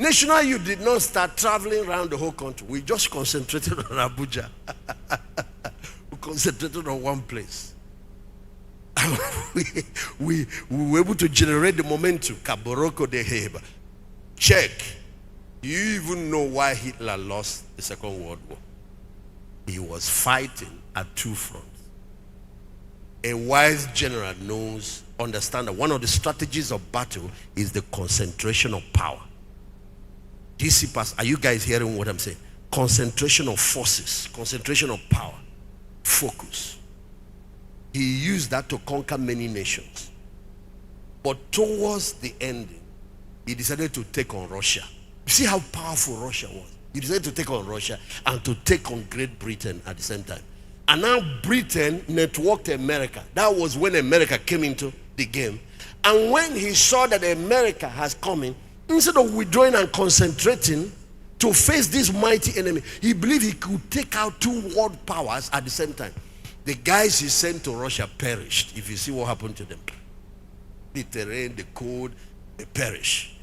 National Youth did not start traveling around the whole country. We just concentrated on Abuja. We concentrated on one place. we were able to generate the momentum. Kaboroko de Heba. Check. Do you even know why Hitler lost the Second World War? He was fighting at two fronts. A wise general understands that one of the strategies of battle is the concentration of power. Are you guys hearing what I'm saying? Concentration of forces, concentration of power, focus. He used that to conquer many nations. But towards the ending, he decided to take on Russia. You see how powerful Russia was? He decided to take on Russia and to take on Great Britain at the same time. And now Britain networked America. That was when America came into the game. And when he saw that America has come in, instead of withdrawing and concentrating to face this mighty enemy, he believed he could take out two world powers at the same time. The guys he sent to Russia perished. If you see what happened to them. The terrain, the cold, they perished.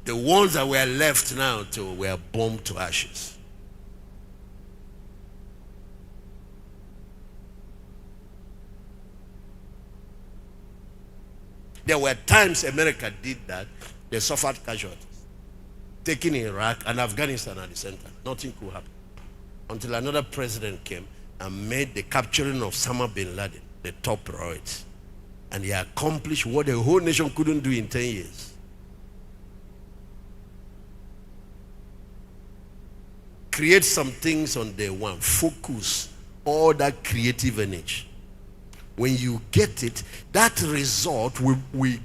The ones that were left now were bombed to ashes. There were times America did that. They suffered casualties. Taking Iraq and Afghanistan at the same time. Nothing could happen. Until another president came and made the capturing of Osama bin Laden the top priority. And he accomplished what the whole nation couldn't do in 10 years. Create some things on day one. Focus all that creative energy. When you get it, that result will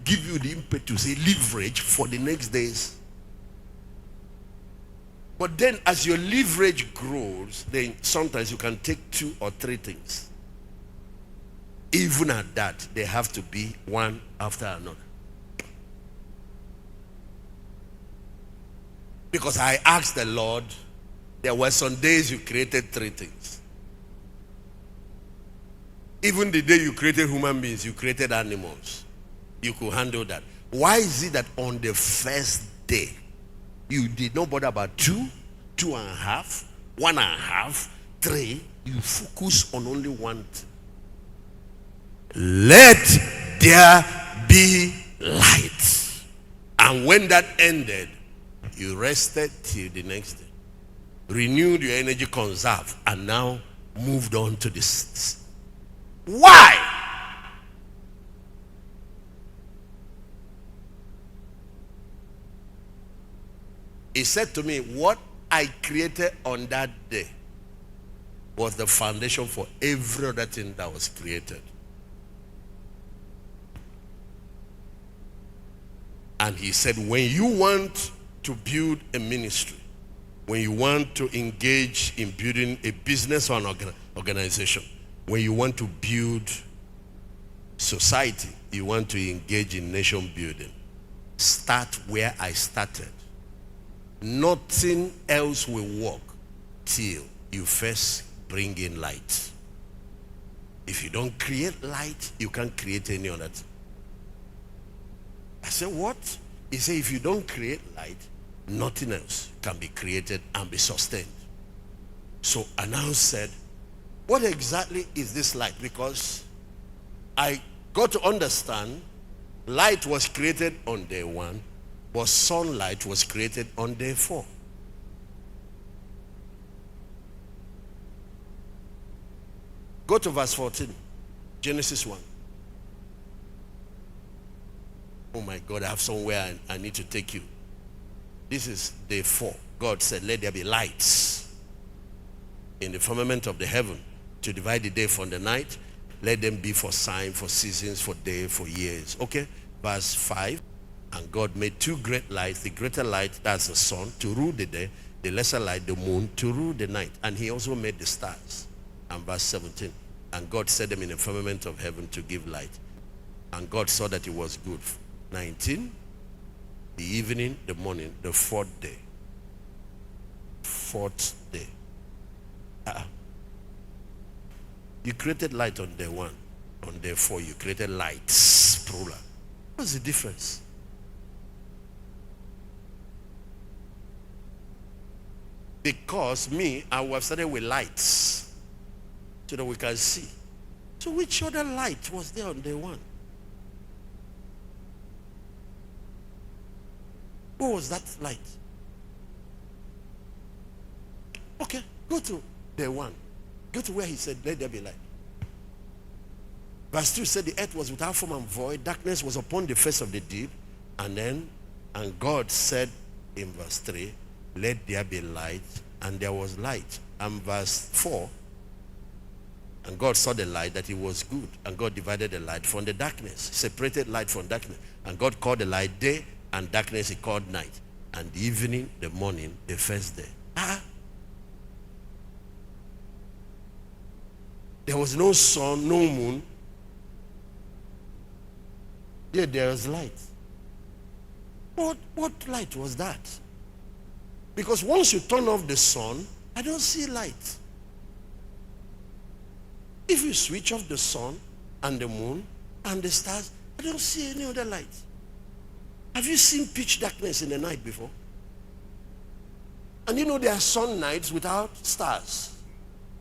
give you the impetus, a leverage for the next days. But then as your leverage grows, then sometimes you can take 2 or 3 things. Even at that, they have to be one after another. Because I asked the Lord, there were some days you created 3 things. Even the day you created human beings, you created animals. You could handle that. Why is it that on the first day, you did not bother about 2, 2.5, 1.5, 3? You focus on only one thing. Let there be light. And when that ended, you rested till the next day. Renewed your energy, conserved, and now moved on to this. Why? He said to me, what I created on that day was the foundation for every other thing that was created. And he said, when you want to build a ministry, when you want to engage in building a business or an organization, when you want to build society, you want to engage in nation building, start where I started. Nothing else will work till you first bring in light. If you don't create light, you can't create any other thing. I said, what? He said, if you don't create light, nothing else can be created and be sustained. So I now said, what exactly is this light? Because I got to understand light was created on day 1, but sunlight was created on day 4. Go to verse 14, Genesis 1. Oh my God, I have somewhere I need to take you. This is day 4. God said, let there be lights in the firmament of the heaven to divide the day from the night. Let them be for signs, for seasons, for day, for years. Okay? Verse 5. And God made 2 great lights. The greater light, that's the sun, to rule the day. The lesser light, the moon, to rule the night. And he also made the stars. And verse 17. And God set them in the firmament of heaven to give light. And God saw that it was good. 19. The evening, the morning, the 4th day. 4th day. You created light on day 1. On day 4, you created lights, plural. What's the difference? Because I would have started with lights so that we can see. So which other light was there on day one? What was that light? Okay, go to day one. Go to where he said, let there be light. Verse 2 said the earth was without form and void. Darkness was upon the face of the deep. And God said in verse 3, let there be light. And there was light. And verse 4, and God saw the light that it was good. And God divided the light from the darkness. Separated light from darkness. And God called the light day, and darkness he called night. And the evening, the morning, the first day. There was no sun, no moon. Yeah, there was light. What light was that? Because once you turn off the sun, I don't see light. If you switch off the sun and the moon and the stars, I don't see any other light. Have you seen pitch darkness in the night before? And you know there are sun nights without stars.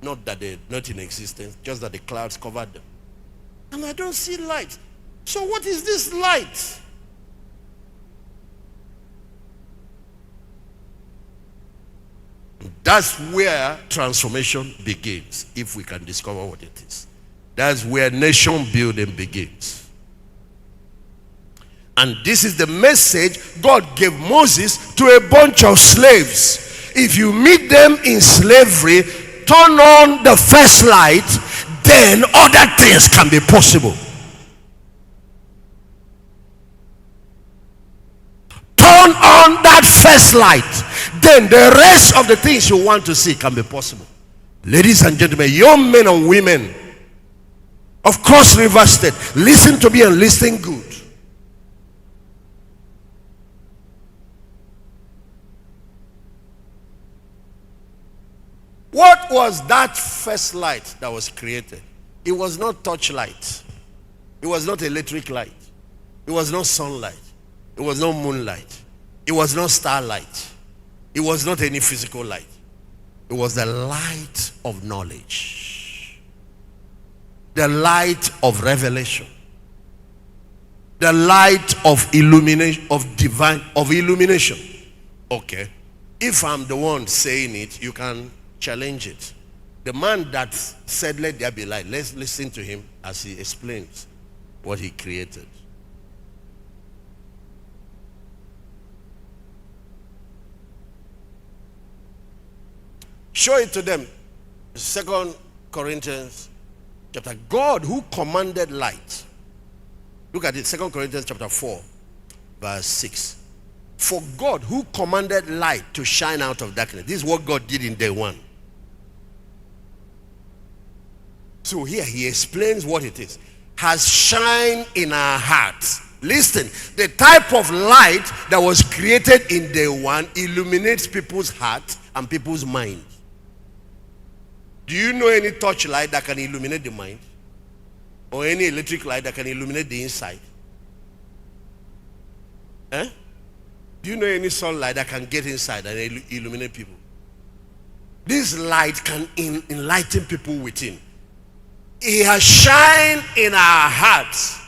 Not that they're not in existence, just that the clouds covered them. And I don't see light. So what is this light? That's where transformation begins, if we can discover what it is. That's where nation building begins. And this is the message God gave Moses to a bunch of slaves. If you meet them in slavery, turn on the first light, then other things can be possible. Turn on that first light, then the rest of the things you want to see can be possible. Ladies and gentlemen, young men and women of Cross River State, listen to me and listen good. What was that first light that was created? It was not torchlight. It was not electric light. It was not sunlight. It was not moonlight. It was not starlight. It was not any physical light. It was the light of knowledge. The light of revelation. The light of illumination, of illumination. Okay. If I'm the one saying it, you can challenge it. The man that said, let there be light, let's listen to him as he explains what he created. Show it to them. 2 Corinthians chapter. God who commanded light. Look at it. 2 Corinthians chapter 4 verse 6. For God who commanded light to shine out of darkness. This is what God did in day one. So here he explains what it is. Has shined in our hearts. Listen, the type of light that was created in day one illuminates people's heart and people's mind. Do you know any torchlight that can illuminate the mind? Or any electric light that can illuminate the inside? Do you know any sunlight that can get inside and illuminate people? This light can enlighten people within. He has shined in our hearts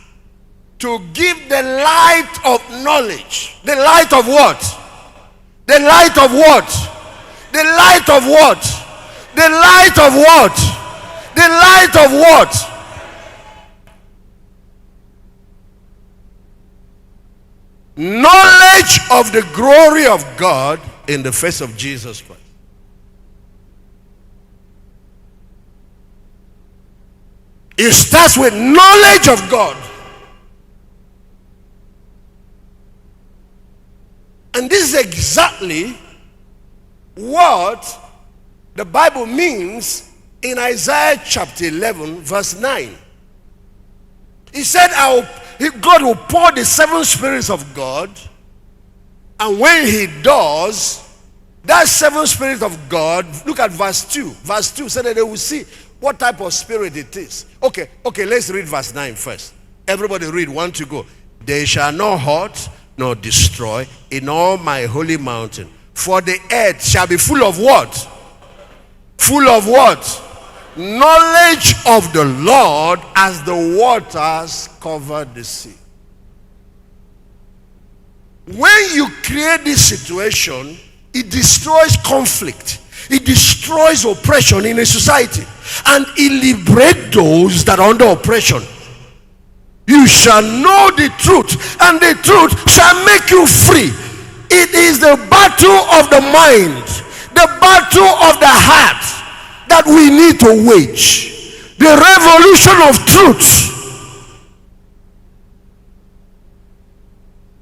to give the light of knowledge. The light of what? The light of what? The light of what? The light of what? The light of what? Knowledge of the glory of God in the face of Jesus Christ. It starts with knowledge of God. And this is exactly what the Bible means in Isaiah chapter 11 verse 9. He said, God will pour the seven spirits of God, and when he does, that seven spirits of God, look at verse 2. Verse 2 said that they will see what type of spirit it is. Okay, let's read verse 9 first. Everybody read, 1 to go. They shall not hurt nor destroy in all my holy mountain, For the earth shall be full of what? Full of what? Knowledge of the Lord as the waters cover the sea. When you create this situation, it destroys conflict. It destroys oppression in a society. And it liberates those that are under oppression. You shall know the truth, and the truth shall make you free. It is the battle of the mind, the battle of the heart that we need to wage. The revolution of truth.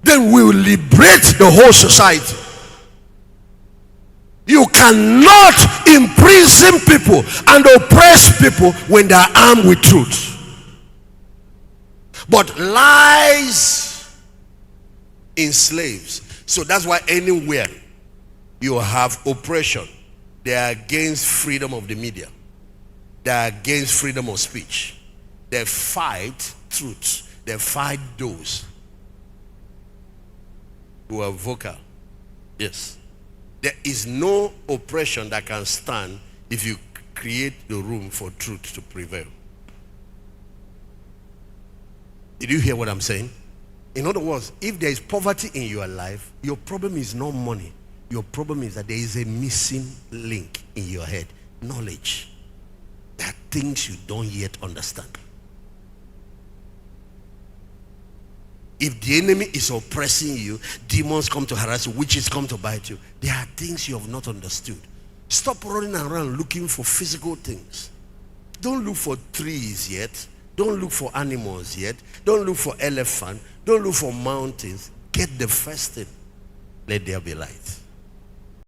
Then we will liberate the whole society. You cannot imprison people and oppress people when they are armed with truth. But lies enslaves. So that's why anywhere you have oppression, they are against freedom of the media. They are against freedom of speech. They fight truth. They fight those who are vocal. Yes. There is no oppression that can stand if you create the room for truth to prevail. Did you hear what I'm saying? In other words, if there is poverty in your life, your problem is not money. Your problem is that there is a missing link in your head. Knowledge. There are things you don't yet understand. If the enemy is oppressing you, demons come to harass you, witches come to bite you. There are things you have not understood. Stop running around looking for physical things. Don't look for trees yet. Don't look for animals yet. Don't look for elephant. Don't look for mountains. Get the first thing. Let there be light.